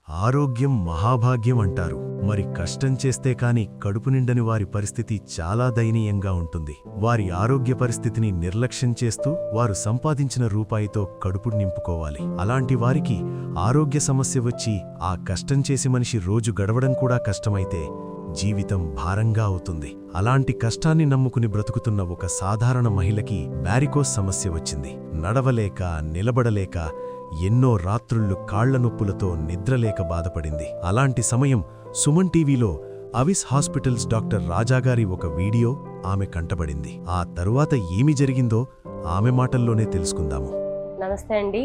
ఆరోగ్యం మహాభాగ్యం అంటారు. మరి కష్టం చేస్తే కాని కడుపు నిండని వారి పరిస్థితి చాలా దయనీయంగా ఉంటుంది. వారి ఆరోగ్య పరిస్థితిని నిర్లక్ష్యం చేస్తూ వారు సంపాదించిన రూపాయితో కడుపు నింపుకోవాలి. అలాంటి వారికి ఆరోగ్య సమస్య వచ్చి ఆ కష్టం చేసి మనిషి రోజు గడవడం కూడా కష్టమైతే జీవితం భారంగా అవుతుంది. అలాంటి కష్టాన్ని నమ్ముకుని బ్రతుకుతున్న ఒక సాధారణ మహిళకి వారికోస్ సమస్య వచ్చింది. నడవలేక నిలబడలేక ఎన్నో రాత్రుళ్ళు కాళ్ల నొప్పులతో నిద్రలేక బాధపడింది. అలాంటి సమయం సుమన్ టీవీలో అవిస్ హాస్పిటల్స్ డాక్టర్ రాజాగారి ఒక వీడియో ఆమె కంటబడింది. ఆ తరువాత ఏమి జరిగిందో ఆమె మాటల్లోనే తెలుసుకుందాము. నమస్తే అండి,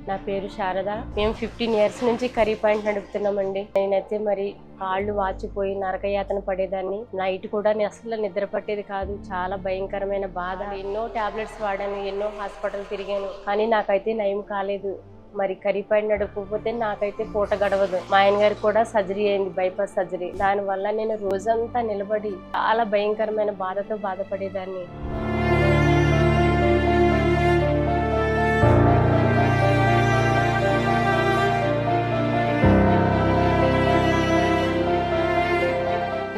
నా పేరు శారద. మేము 15 ఇయర్స్ నుంచి కర్రీ పాయింట్ నడుపుతున్నామండి. నేనైతే మరి కాళ్ళు వాచిపోయి నరకయాతన పడేదాన్ని. నైట్ కూడా అసలు నిద్ర పట్టేది కాదు. చాలా భయంకరమైన బాధ. ఎన్నో టాబ్లెట్స్ వాడాను, ఎన్నో హాస్పిటల్ తిరిగాను, కానీ నాకైతే నయం కాలేదు. మరి కర్రీ పాయింట్ నడపకపోతే నాకైతే పూట గడవదు. మా ఆయన గారికి కూడా సర్జరీ అయింది, బైపాస్ సర్జరీ. దానివల్ల నేను రోజంతా నిలబడి చాలా భయంకరమైన బాధతో బాధపడేదాన్ని.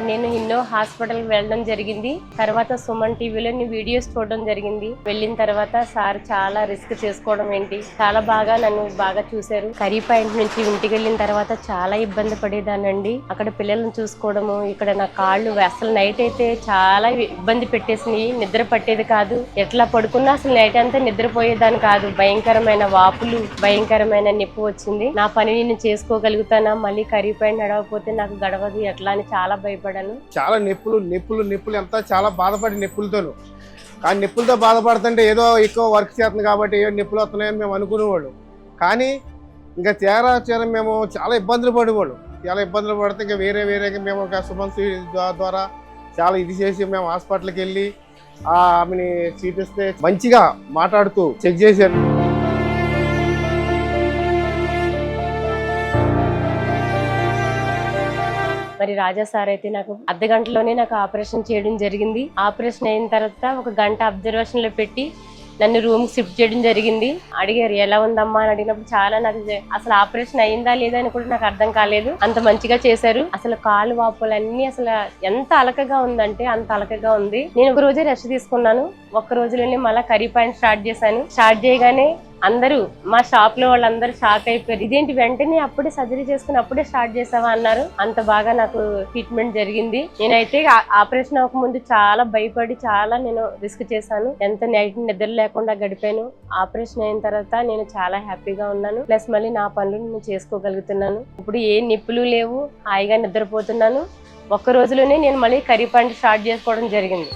నేను ఎన్నో హాస్పిటల్కి వెళ్ళడం జరిగింది. తర్వాత సుమన్ టీవీలో వీడియోస్ చూడడం జరిగింది. వెళ్ళిన తర్వాత సార్ చాలా రిస్క్ చేసుకోవడం ఏంటి, చాలా బాగా నన్ను బాగా చూశారు. కర్రీ పాయింట్ నుంచి ఇంటికి వెళ్ళిన తర్వాత చాలా ఇబ్బంది పడేదానండి. అక్కడ పిల్లలను చూసుకోవడము, ఇక్కడ నా కాళ్ళు అసలు నైట్ అయితే చాలా ఇబ్బంది పెట్టేసినాయి. నిద్ర పట్టేది కాదు. ఎట్లా పడుకున్నా అసలు నైట్ అంతా నిద్రపోయేదాన్ని కాదు. భయంకరమైన వాపులు, భయంకరమైన నొప్పి వచ్చింది. నా పని నేను చేసుకోగలుగుతానా, మళ్ళీ కర్రీ పాయింట్ నడవకపోతే నాకు గడవదు ఎట్లా అని చాలా భయపడాను. చాలా నొప్పులు ఎంత చాలా బాధపడి నొప్పులతోను. కానీ నొప్పులతో బాధపడుతుంటే ఏదో ఎక్కువ వర్క్ చేస్తుంది కాబట్టి ఏదో నొప్పులు వస్తున్నాయని మేము అనుకునేవాళ్ళు. కానీ ఇంకా తీరా మేము చాలా ఇబ్బందులు పడేవాళ్ళు. చాలా ఇబ్బందులు పడితే ఇంకా వేరేగా మేము ఒక సుమన్ ద్వారా చాలా ఇది చేసి మేము హాస్పిటల్కి వెళ్ళి ఆమెని చూపిస్తే మంచిగా మాట్లాడుతూ చెక్ చేశారు. మరి రాజా సార్ అయితే నాకు అర్ధగంటలోనే నాకు ఆపరేషన్ చేయడం జరిగింది. ఆపరేషన్ అయిన తర్వాత ఒక గంట అబ్జర్వేషన్ లో పెట్టి నన్ను రూమ్ షిఫ్ట్ చేయడం జరిగింది. అడిగారు ఎలా ఉందమ్మా అని అడిగినప్పుడు చాలా నాకు అసలు ఆపరేషన్ అయిందా లేదా అని కూడా నాకు అర్థం కాలేదు. అంత మంచిగా చేశారు. అసలు కాలు వాపులన్నీ అసలు ఎంత అలకగా ఉందంటే అంత అలకగా ఉంది. నేను ఒక రోజే రెస్ట్ తీసుకున్నాను. ఒక్క రోజులోనే మళ్ళీ కర్రీ పాయింట్ స్టార్ట్ చేశాను. స్టార్ట్ చేయగానే అందరూ మా షాప్ లో వాళ్ళందరూ షాక్ అయిపోయారు. ఇదేంటి వెంటనే అప్పుడే సర్జరీ చేసుకుని అప్పుడే స్టార్ట్ చేసావా అన్నారు. అంత బాగా నాకు ట్రీట్మెంట్ జరిగింది. నేనైతే ఆపరేషన్ అవ్వకముందు చాలా భయపడి చాలా నేను రిస్క్ చేశాను. ఎంత నైట్ నిద్ర లేకుండా గడిపాను. ఆపరేషన్ అయిన తర్వాత నేను చాలా హ్యాపీగా ఉన్నాను. ప్లస్ మళ్ళీ నా పనులు నేను చేసుకోగలుగుతున్నాను. ఇప్పుడు ఏ నొప్పులు లేవు, హాయిగా నిద్రపోతున్నాను. ఒక్క రోజులోనే నేను మళ్ళీ కర్రీ పాయింట్ స్టార్ట్ చేసుకోవడం జరిగింది.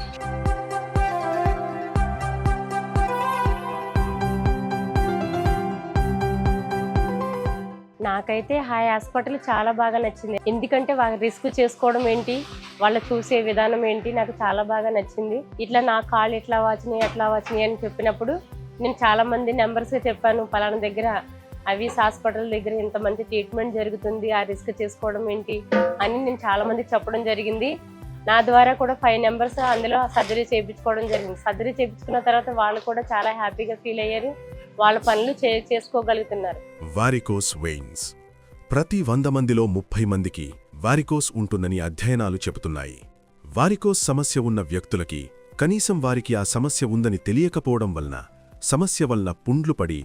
నాకైతే హాస్పిటల్ చాలా బాగా నచ్చింది. ఎందుకంటే వాళ్ళ రిస్క్ చేసుకోవడం ఏంటి, వాళ్ళు చూసే విధానం ఏంటి నాకు చాలా బాగా నచ్చింది. ఇట్లా నా కాళ్ళు ఎట్లా వాచినాయి అని చెప్పినప్పుడు నేను చాలా మంది నెంబర్స్ చెప్పాను. పలానా దగ్గర అవిస్ హాస్పిటల్ దగ్గర ఇంత మంచి ట్రీట్మెంట్ జరుగుతుంది, ఆ రిస్క్ చేసుకోవడం ఏంటి అని నేను చాలా మందికి చెప్పడం జరిగింది. నా ద్వారా కూడా 5 నెంబర్స్ అందులో సర్జరీ చేయించుకోవడం జరిగింది. సర్జరీ చేయించుకున్న తర్వాత వాళ్ళు కూడా చాలా హ్యాపీగా ఫీల్ అయ్యారు. వాళ్ళ పనులు చేసుకోగలుగుతున్నారు. వారికోస్ వెయిన్స్ ప్రతి 100 మందిలో 30 మందికి వారికోస్ ఉంటుందని అధ్యయనాలు చెబుతున్నాయి. వారికోస్ సమస్య ఉన్న వ్యక్తులకి కనీసం వారికి ఆ సమస్య ఉందని తెలియకపోవడం సమస్య వలన పుండ్లు పడి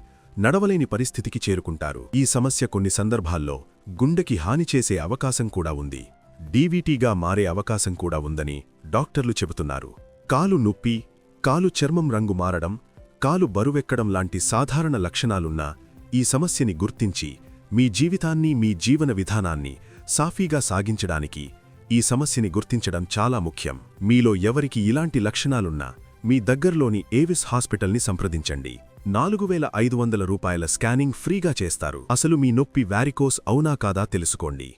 నడవలేని పరిస్థితికి చేరుకుంటారు. ఈ సమస్య కొన్ని సందర్భాల్లో గుండెకి హాని చేసే అవకాశం కూడా ఉంది. డీవీటీగా మారే అవకాశం కూడా ఉందని డాక్టర్లు చెబుతున్నారు. కాలు నొప్పి, కాలు చర్మం రంగు మారడం, కాలు బరువెక్కడం లాంటి సాధారణ లక్షణాలున్న ఈ సమస్యని గుర్తించి మీ జీవితాన్ని, మీ జీవన విధానాన్ని సాఫీగా సాగించడానికి ఈ సమస్యని గుర్తించడం చాలా ముఖ్యం. మీలో ఎవరికి ఇలాంటి లక్షణాలున్నా మీ దగ్గర్లోని ఏవిస్ హాస్పిటల్ని సంప్రదించండి. 4500 రూపాయల స్కానింగ్ ఫ్రీగా చేస్తారు. అసలు మీ నొప్పి వారికోస్ అవునా కాదా తెలుసుకోండి.